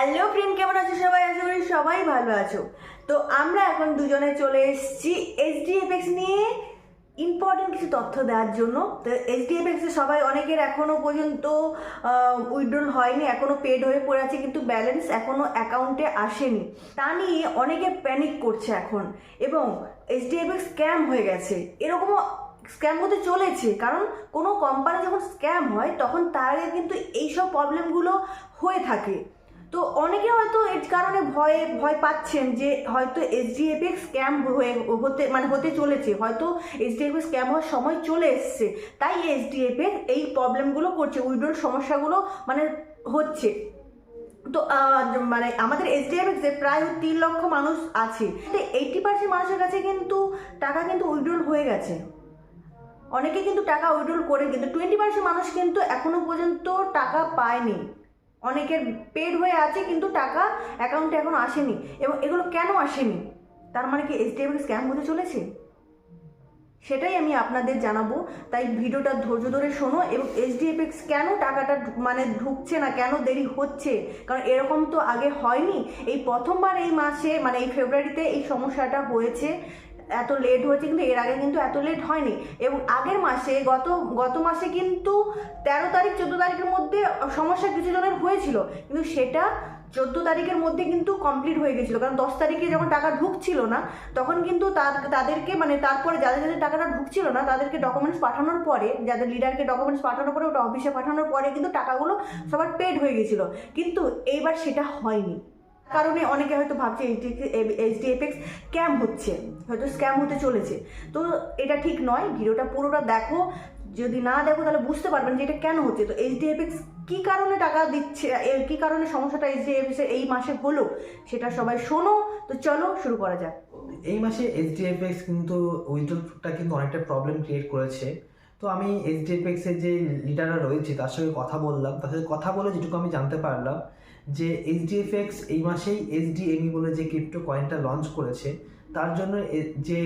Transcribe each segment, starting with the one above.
Hello friend, কেমন আছো সবাই? আশা করি সবাই ভালো আছো। তো আমরা এখন দুজনে চলে এসেছি এইচডিএফএক্স নিয়ে ইম্পর্টেন্ট কিছু তথ্য দেওয়ার জন্য। তো এইচডিএফএক্স এ সবাই অনেকের এখনো পর্যন্ত উইথড্রল হয়নি, এখনো পেড হয়ে পড়ে আছে, কিন্তু ব্যালেন্স এখনো অ্যাকাউন্টে আসেনি। তা নিয়ে অনেকে প্যানিক করছে এখন, এবং এইচডিএফএক্স স্ক্যাম হয়ে গেছে, এরকমও স্ক্যাম হতে চলেছে। কারণ কোনো কোম্পানি যখন স্ক্যাম হয় তখন তার আগে কিন্তু এইসব প্রবলেমগুলো হয়ে থাকে। তো অনেকে হয়তো এর কারণে ভয় পাচ্ছেন যে হয়তো এইচডিএফএক্স স্ক্যাম হতে চলেছে, হয়তো এইচডিএফএক্স স্ক্যাম হওয়ার সময় চলে এসছে, তাই এইচডিএফএক্স এই প্রবলেমগুলো করছে, উইথড্রল সমস্যাগুলো হচ্ছে। তো আমাদের এইচডিএফএক্স এ প্রায় 3 লক্ষ মানুষ আছে, 80% মানুষের কাছে কিন্তু টাকা কিন্তু উইথড্রল হয়ে গেছে। অনেকে কিন্তু টাকা উইথড্রল করে, কিন্তু 20% মানুষ কিন্তু এখনো পর্যন্ত টাকা পায়নি। অনেকের পেড হয়ে আছে কিন্তু টাকা অ্যাকাউন্টে এখনো আসেনি। এবং এগুলো কেন আসেনি, তার মানে কি এইচডিএফএক্স স্ক্যাম হতে চলেছে? সেটাই আমি আপনাদের জানাবো, তাই ভিডিওটা ধৈর্য ধরে শোনো। এবং এইচডিএফএক্স কেন টাকাটা ঢুকছে না, কেন দেরি হচ্ছে, কারণ এরকম তো আগে হয়নি, এই প্রথমবার এই মাসে এই ফেব্রুয়ারিতে এই সমস্যাটা হয়েছে, এত লেট হয়েছে, কিন্তু এর আগে কিন্তু এত লেট হয়নি। এবং আগের মাসে গত মাসে কিন্তু 13 তারিখ 14 তারিখের মধ্যে সমস্যা কিছু জনের হয়েছিল, কিন্তু সেটা 14 তারিখের মধ্যে কিন্তু কমপ্লিট হয়ে গেছিলো। কারণ 10 তারিখে যখন টাকা ঢুকছিল না, তখন কিন্তু তাদেরকে তারপরে যাদের টাকাটা ঢুকছিল না তাদেরকে ডকুমেন্টস পাঠানোর পরে, যাদের লিডারকে ডকুমেন্টস পাঠানোর পরে, ওটা অফিসে পাঠানোর পরে কিন্তু টাকাগুলো সবার পেড হয়ে গেছিলো। কিন্তু এইবার সেটা হয়নি, কারণে অনেকে হয়তো ভাবছে এইচডিএফএক্স স্ক্যাম হচ্ছে, হয়তো স্ক্যাম হতে চলেছে। তো এটা ঠিক নয়, ভিডিওটা পুরোটা দেখো, যদি না দেখো তাহলে বুঝতে পারবেন যে এটা কেন হচ্ছে। তো এইচডিএফএক্স কী কারণে টাকা দিচ্ছে, কী কারণে সমস্যাটা এইচডিএফএক্স এই মাসে হলো, সেটা সবাই শোনো। তো চলো শুরু করা যাক। এই মাসে এইচডিএফএক্স কিন্তু উইথড্রলটা কিন্তু অনেকটা প্রবলেম ক্রিয়েট করেছে। তো আমি এইচডিএফএক্স এর যে লিডাররা রয়েছে তার সঙ্গে কথা বললাম, তার সাথে কথা বলে যেটুকু আমি জানতে পারলাম যে এইচডিএফএক্স এই মাসেই এইচডিএমই বলে যে ক্রিপ্টো কয়েনটা লঞ্চ করেছে, তার জন্য যে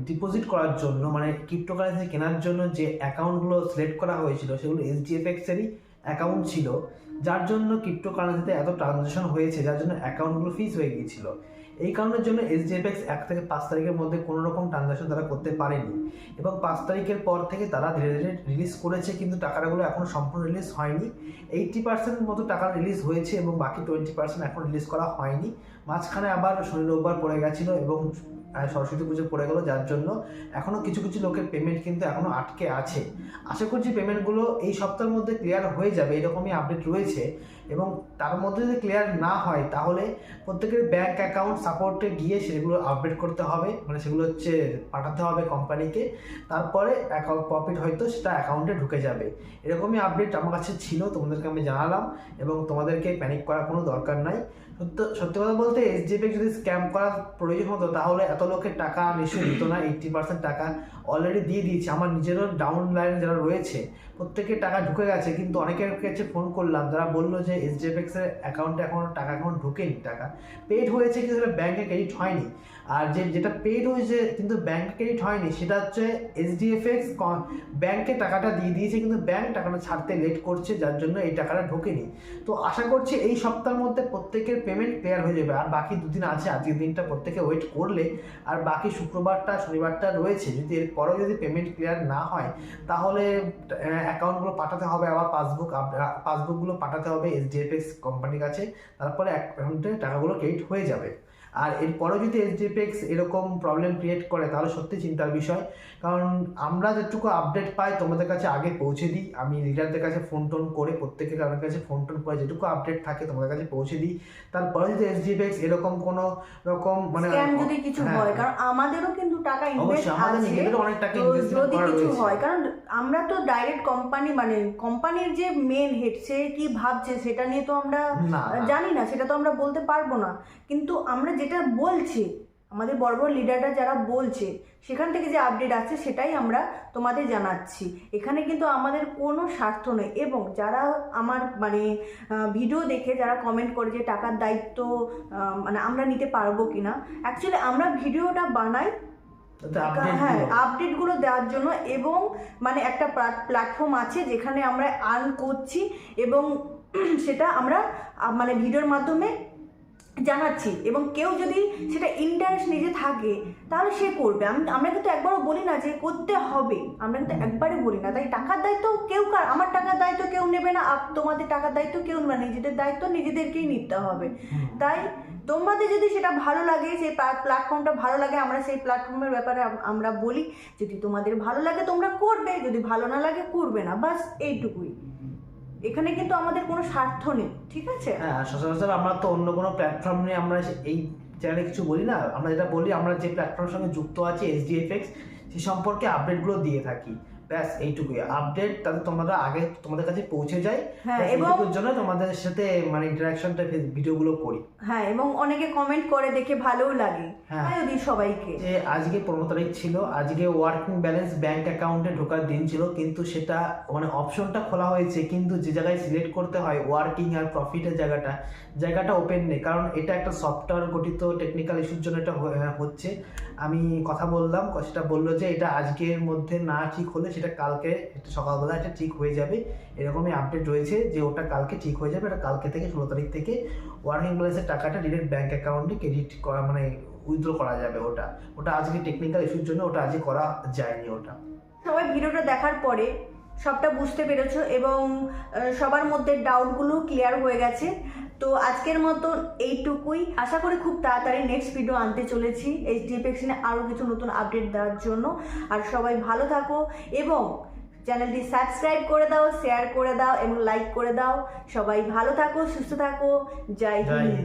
ডিপোজিট করার জন্য ক্রিপ্টোকারেন্সি কেনার জন্য যে অ্যাকাউন্টগুলো সিলেক্ট করা হয়েছিল সেগুলো এইচডিএফএক্সেরই অ্যাকাউন্ট ছিল, যার জন্য ক্রিপ্টোকারেন্সিতে এত ট্রানজ্যাকশন হয়েছে, যার জন্য অ্যাকাউন্টগুলো ফ্রিজ হয়ে গিয়েছিল। এই কারণের জন্য এইচডিএফএক্স 1 থেকে 5 তারিখের মধ্যে কোনো রকম ট্রানজ্যাকশন তারা করতে পারেনি, এবং 5 তারিখের পর থেকে তারা ধীরে ধীরে রিলিজ করেছে, কিন্তু টাকাগুলো এখনো সম্পূর্ণ রিলিজ হয়নি। 80% মতো টাকা রিলিজ হয়েছে এবং বাকি 20% এখন রিলিজ করা হয়নি। মাঝখানে আবার শনি রোববার পড়ে গেছিলো এবং সরস্বতী পুজো পড়ে গেল, যার জন্য এখনও কিছু কিছু লোকের পেমেন্ট কিন্তু এখনও আটকে আছে। আশা করছি পেমেন্টগুলো এই সপ্তাহের মধ্যে ক্লিয়ার হয়ে যাবে, এরকমই আপডেট রয়েছে। এবং তার মধ্যে যদি ক্লিয়ার না হয় তাহলে প্রত্যেকের ব্যাঙ্ক অ্যাকাউন্ট সাপোর্টে গিয়ে সেগুলো আপডেট করতে হবে, সেগুলো পাঠাতে হবে কোম্পানিকে, তারপরে প্রফিট হয়তো সেটা অ্যাকাউন্টে ঢুকে যাবে। এরকমই আপডেট আমার কাছে ছিল, তোমাদেরকে আমি জানালাম, এবং তোমাদেরকে প্যানিক করার কোনো দরকার নাই। সত্যি কথা বলতে এইচডিএফএক্স যদি স্ক্যাম করার প্রয়োজন হতো তাহলে এত লোকের টাকা নিশ্চয়ই দিত না। 80% টাকা অলরেডি দিয়ে দিয়েছে। আমার নিজেরও ডাউন লাইনে যারা রয়েছে প্রত্যেকের টাকা ঢুকে গেছে, কিন্তু অনেকের কাছে ফোন করলাম যারা বললো যে এইচডিএফএক্স এর অ্যাকাউন্টে টাকা এখনো ঢুকেনি, টাকা পেড হয়েছে কিন্তু সেটা ব্যাঙ্কে ক্রেডিট হয়নি। আর যেটা পেড হয়েছে কিন্তু ব্যাঙ্কে ক্রেডিট হয়নি সেটা হচ্ছে এইচডিএফএক্স ব্যাঙ্কে টাকাটা দিয়ে দিয়েছে, কিন্তু ব্যাঙ্ক টাকাটা ছাড়তে লেট করছে, যার জন্য এই টাকাটা ঢোকেনি। তো আশা করছি এই সপ্তাহের মধ্যে প্রত্যেকের পেমেন্ট ক্লিয়ার হয়ে যাবে। আর বাকি 2 দিন আছে, আজকের দিনটা প্রত্যেকে ওয়েট করলে, আর বাকি শুক্রবারটা শনিবারটা রয়েছে, যদি এরপরেও যদি পেমেন্ট ক্লিয়ার না হয় তাহলে অ্যাকাউন্টগুলো পাঠাতে হবে, আবার পাসবুকগুলো পাঠাতে হবে এইচডিএফএক্স কোম্পানির কাছে, তারপরে অ্যাকাউন্টে টাকাগুলো ক্রেডিট হয়ে যাবে। আর এরপরেও যদি এইচডিএফএক্স এরকম প্রবলেম ক্রিয়েট করে তাহলে সত্যি চিন্তার বিষয়, কারণ আমরা যেটুকু আপডেট পাই তোমাদের কাছে আগে পৌঁছে দিই। আমি লিডারদের কাছে ফোন টোন করে, প্রত্যেকের কাছে ফোন টোন করে যেটুকু আপডেট থাকে তোমাদের কাছে পৌঁছে দিই। তারপরে যদি এইচডিএফএক্স এরকম কোনো রকম যদি কিছু হয়, কারণ আমাদেরও কিন্তু টাকা ইনভেস্ট আছে, অনেক টাকা যদি কিছু হয়, কারণ আমরা তো ডাইরেক্ট কোম্পানির যে মেন হেড সে কি ভাবছে সেটা নিয়ে তো আমরা জানি না, সেটা তো আমরা বলতে পারবো না। কিন্তু আমরা যেটা বলছি, আমাদের বড় বড় লিডাররা যারা বলছে সেখান থেকে যে আপডেট আছে সেটাই আমরা তোমাদের জানাচ্ছি। এখানে কিন্তু আমাদের কোনো স্বার্থ নেই। এবং যারা আমার ভিডিও দেখে যারা কমেন্ট করে যে টাকার দায়িত্ব আমরা নিতে পারবো কিনা, অ্যাকচুয়ালি আমরা ভিডিওটা বানাই আপডেটগুলো দেওয়ার জন্য, এবং একটা প্ল্যাটফর্ম আছে যেখানে আমরা আর্ন করছি, এবং সেটা আমরা মানে ভিডিওর মাধ্যমে জানাচ্ছি। এবং কেউ যদি সেটা ইন্টারেস্ট নিজে থাকে তাহলে সে করবে। আমরা কিন্তু একবারও বলি না যে করতে হবে, আমরা কিন্তু একবারে বলি না। তাই টাকার দায়িত্ব কেউ আমার টাকার দায়িত্ব কেউ নেবে না, তোমাদের টাকার দায়িত্ব কেউ নেবে না, নিজেদের দায়িত্ব নিজেদেরকেই নিতে হবে। তাই তোমাদের যদি সেটা ভালো লাগে, সেই প্ল্যাটফর্মটা ভালো লাগে, আমরা সেই প্ল্যাটফর্মের ব্যাপারে আমরা বলি, যদি তোমাদের ভালো লাগে তোমরা করবে, যদি ভালো না লাগে করবে না, বাস এইটুকুই। এখানে কিন্তু আমাদের কোনো স্বার্থ নেই, ঠিক আছে? হ্যাঁ, সচরাচর আমরা তো অন্য কোনো প্ল্যাটফর্ম নিয়ে আমরা এই চ্যানেলে কিছু বলি না। আমরা যেটা বলি, আমরা যে প্ল্যাটফর্মের সঙ্গে যুক্ত আছি SDFX, সে সম্পর্কে আপডেটগুলো দিয়ে থাকি, ব্যাস এইটুকুই। আপডেট তাতে তোমরা আগে তোমাদের কাছে পৌঁছে যায়, হ্যাঁ, এবং এইটুকুর জন্য তোমাদের সাথে মানে ইন্টারাকশনটা ভিডিওগুলো করি। হ্যাঁ, এবং অনেকে কমেন্ট করে দেখে ভালোও লাগে। হ্যাঁ, যদি সবাইকে যে আজকে 15 তারিখ ছিল, আজকে ওয়ার্কিং ব্যালেন্স ব্যাংক অ্যাকাউন্টে ঢোকার দিন ছিল, কিন্তু সেটা মানে অপশনটা খোলা হয়েছে, কিন্তু যে জায়গায় সিলেক্ট করতে হয় ওয়ার্কিং আর প্রফিটের জায়গাটা ওপেন নেই, কারণ এটা একটা সফটওয়্যার গঠিত টেকনিক্যাল ইস্যুর জন্য এটা হচ্ছে। আমি কথা বললাম, সেটা বললো যে এটা আজকের মধ্যে না ঠিক হলে সেটা কালকে সকালবেলা এটা ঠিক হয়ে যাবে, এরকমই আপডেট রয়েছে যে ওটা কালকে ঠিক হয়ে যাবে। এটা কালকে থেকে 16 তারিখ থেকে ওয়ার্কিং ব্যালেন্সের টাকাটা ডিরেক্ট ব্যাংক অ্যাকাউন্টে ক্রেডিট করা মানে উইথড্র করা যাবে। ওটা আজকে টেকনিক্যাল ইস্যুর জন্য ওটা আজকে করা যায়নি। ওটা সবাই ভিডিওটা দেখার পরে সবটা বুঝতে পেরেছো এবং সবার মধ্যে ডাউটগুলো ক্লিয়ার হয়ে গেছে। তো আজকের মতন এইটুকুই। আশা করি খুব তাড়াতাড়ি নেক্সট ভিডিও আনতে চলেছি SDFX নিয়ে আরও কিছু নতুন আপডেট দেওয়ার জন্য। আর সবাই ভালো থাকো এবং চ্যানেলটি সাবস্ক্রাইব করে দাও, শেয়ার করে দাও এবং লাইক করে দাও। সবাই ভালো থাকো, সুস্থ থাকো। জয় হিন্দ।